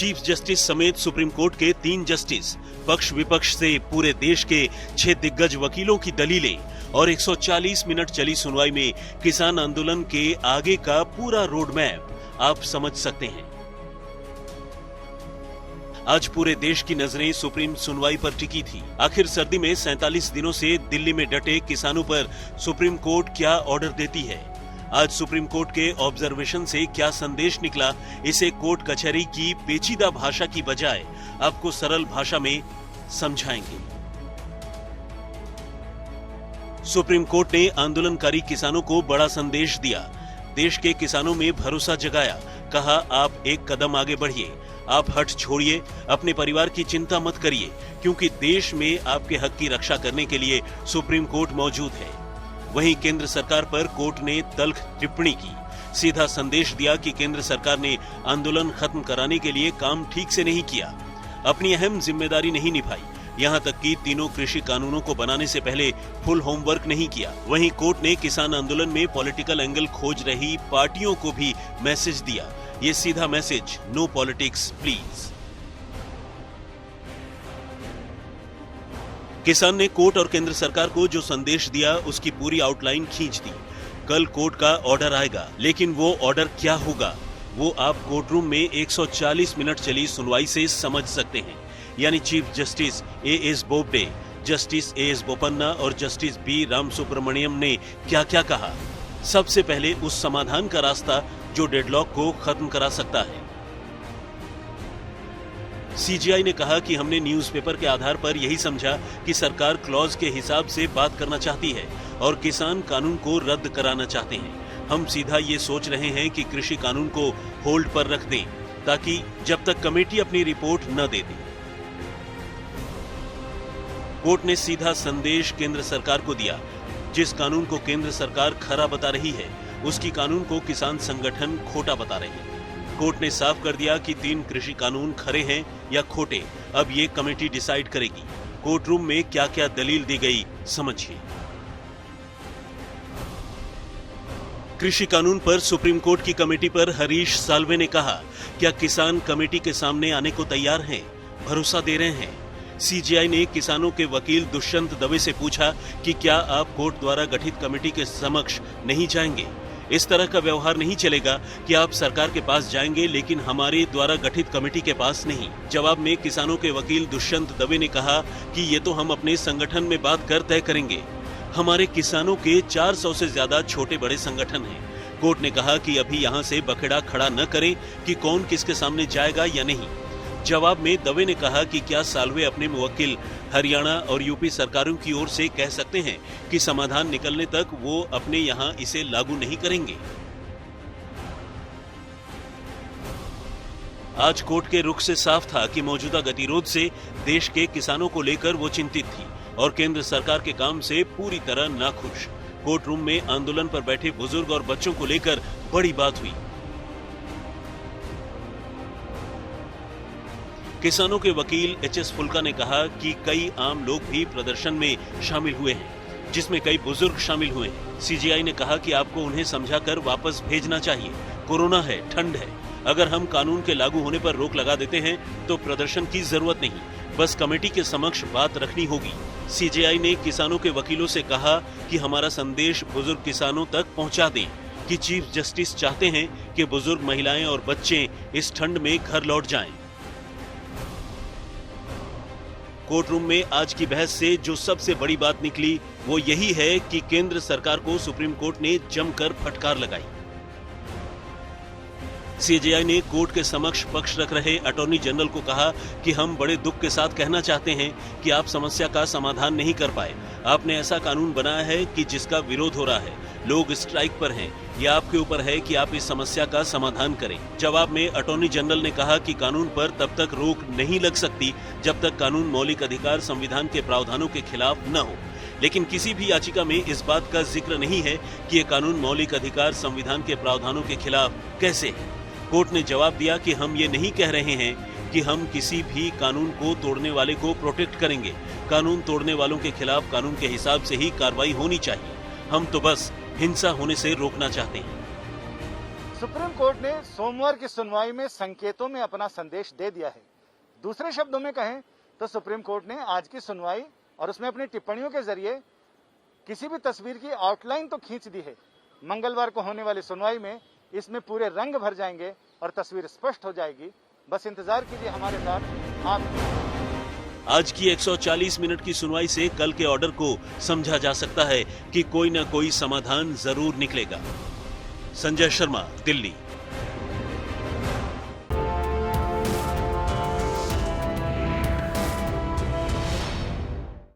Chief justice समेत supreme court के 3 justice, पक्ष विपक्ष से पूरे देश के 6 दिग्गज वकीलों की दलीलें और 140 मिनट चली सुनवाई में किसान आंदोलन के आगे का पूरा रोड मैप आप समझ सकते हैं। आज पूरे देश की नजरें सुप्रीम सुनवाई पर टिकी थी। आखिर सर्दी में 47 दिनों से दिल्ली में डटे किसानों पर सुप्रीम कोर्ट क्या ऑर्डर देती है? आज सुप्रीम कोर्ट के ऑब्जर्वेशन से क्या संदेश निकला, इसे कोर्ट कचहरी की पेचीदा भाषा की बजाय आपको सरल भाषा में समझाएंगे। सुप्रीम कोर्ट ने आंदोलनकारी किसानों को बड़ा संदेश दिया। देश के किसानों में भरोसा जगाया। कहा, आप एक कदम आगे बढ़िए, आप हट छोड़िए, अपने परिवार की चिंता मत करिए, क्योंकि देश में आपके हक की रक्षा करने के लिए सुप्रीम कोर्ट मौजूद है। वहीं केंद्र सरकार पर कोर्ट ने तल्ख टिप्पणी की। सीधा संदेश दिया कि केंद्र सरकार ने आंदोलन खत्म कराने के लिए काम ठीक से नहीं किया, अपनी अहम जिम्मेदारी नहीं निभाई, यहाँ तक कि तीनों कृषि कानूनों को बनाने से पहले फुल होमवर्क नहीं किया। वहीं कोर्ट ने किसान आंदोलन में पॉलिटिकल एंगल खोज रही पार्टियों को भी मैसेज दिया। ये सीधा मैसेज, नो पॉलिटिक्स प्लीज। किसान ने कोर्ट और केंद्र सरकार को जो संदेश दिया उसकी पूरी आउटलाइन खींच दी। कल कोर्ट का ऑर्डर आएगा, लेकिन वो ऑर्डर क्या होगा वो आप कोर्टरूम में 140 मिनट चली सुनवाई से समझ सकते हैं। यानी chief justice A.S. Bobde, justice A.S. Bopanna और जस्टिस B. रामसुब्रमण्यम ने क्या क्या कहा। सबसे पहले उस समाधान का रास्ता जो डेडलॉक को खत्म करा सकता है। CJI ने कहा कि हमने न्यूज़पेपर के आधार पर यही समझा कि सरकार क्लॉज के हिसाब से बात करना चाहती है और किसान कानून को रद्द कराना चाहते हैं। हम सीधा ये सोच रहे हैं कि कृषि कानून को होल्ड पर रख दें, ताकि जब तक कमेटी अपनी रिपोर्ट न दे दे। कोर्ट ने सीधा संदेश केंद्र सरकार को दिया। जिस कानून को केंद्र सरकार खरा बता रही है, उसकी कानून को किसान संगठन खोटा बता रहे हैं। कोर्ट ने साफ कर दिया कि 3 कृषि कानून खरे हैं या खोटे, अब ये कमेटी डिसाइड करेगी। कोर्ट रूम में क्या क्या दलील दी गई, समझिए। कृषि कानून पर सुप्रीम कोर्ट की कमेटी पर हरीश साल्वे ने कहा, क्या किसान कमेटी के सामने आने को तैयार हैं, भरोसा दे रहे हैं? CJI ने किसानों के वकील दुष्यंत दवे से पूछा कि क्या आप कोर्ट द्वारा गठित कमेटी के समक्ष नहीं जाएंगे? इस तरह का व्यवहार नहीं चलेगा कि आप सरकार के पास जाएंगे लेकिन हमारे द्वारा गठित कमेटी के पास नहीं। जवाब में किसानों के वकील दुष्यंत दवे ने कहा कि ये तो हम अपने संगठन में बात कर तय करेंगे। हमारे किसानों के 400 से ज्यादा छोटे बड़े संगठन हैं। कोर्ट ने कहा कि अभी यहाँ से बखेड़ा खड़ा न करें कि कौन किसके सामने जाएगा या नहीं। जवाब में दवे ने कहा कि क्या साल्वे अपने मुवक्किल हरियाणा और यूपी सरकारों की ओर से कह सकते हैं कि समाधान निकलने तक वो अपने यहाँ इसे लागू नहीं करेंगे। आज कोर्ट के रुख से साफ था कि मौजूदा गतिरोध से देश के किसानों को लेकर वो चिंतित थी और केंद्र सरकार के काम से पूरी तरह नाखुश। कोर्ट रूम में आंदोलन पर बैठे बुजुर्ग और बच्चों को लेकर बड़ी बात हुई। किसानों के वकील HS फुल्का ने कहा कि कई आम लोग भी प्रदर्शन में शामिल हुए हैं, जिसमें कई बुजुर्ग शामिल हुए हैं। CJI ने कहा कि आपको उन्हें समझाकर वापस भेजना चाहिए। कोरोना है, ठंड है, अगर हम कानून के लागू होने पर रोक लगा देते हैं तो प्रदर्शन की जरूरत नहीं, बस कमेटी के समक्ष बात रखनी होगी। CJI ने किसानों के वकीलों से कहा कि हमारा संदेश बुजुर्ग किसानों तक पहुंचा दें कि चीफ जस्टिस चाहते हैं कि बुजुर्ग महिलाएं और बच्चे इस ठंड में घर लौट जाएं। कोर्ट रूम में आज की बहस से जो सबसे बड़ी बात निकली वो यही है कि केंद्र सरकार को सुप्रीम कोर्ट ने जमकर फटकार लगाई। CJI ने कोर्ट के समक्ष पक्ष रख रहे अटॉर्नी जनरल को कहा कि हम बड़े दुख के साथ कहना चाहते हैं कि आप समस्या का समाधान नहीं कर पाए। आपने ऐसा कानून बनाया है कि जिसका विरोध हो रहा है, लोग स्ट्राइक पर हैं। यह आपके ऊपर है कि आप इस समस्या का समाधान करें। जवाब में अटॉर्नी जनरल ने कहा कि कानून पर तब तक रोक नहीं लग सकती जब तक कानून मौलिक अधिकार संविधान के प्रावधानों के खिलाफ न हो। लेकिन किसी भी याचिका में इस बात का जिक्र नहीं है कि ये कानून मौलिक अधिकार संविधान के प्रावधानों के खिलाफ कैसे है। कोर्ट ने जवाब दिया कि हम ये नहीं कह रहे हैं कि हम किसी भी कानून को तोड़ने वाले को प्रोटेक्ट करेंगे। कानून तोड़ने वालों के खिलाफ कानून के हिसाब से ही कार्रवाई होनी चाहिए। हम तो बस हिंसा होने से रोकना चाहते हैं। सुप्रीम कोर्ट ने सोमवार की सुनवाई में संकेतों में अपना संदेश दे दिया है। दूसरे शब्दों में कहें तो सुप्रीम कोर्ट ने आज की सुनवाई और उसमें अपनी टिप्पणियों के जरिए किसी भी तस्वीर की आउटलाइन तो खींच दी है। मंगलवार को होने वाली सुनवाई में इसमें पूरे रंग भर जाएंगे और तस्वीर स्पष्ट हो जाएगी। बस इंतजार कीजिए हमारे साथ। आप आज की 140 मिनट की सुनवाई से कल के ऑर्डर को समझा जा सकता है कि कोई न कोई समाधान जरूर निकलेगा। संजय शर्मा, दिल्ली।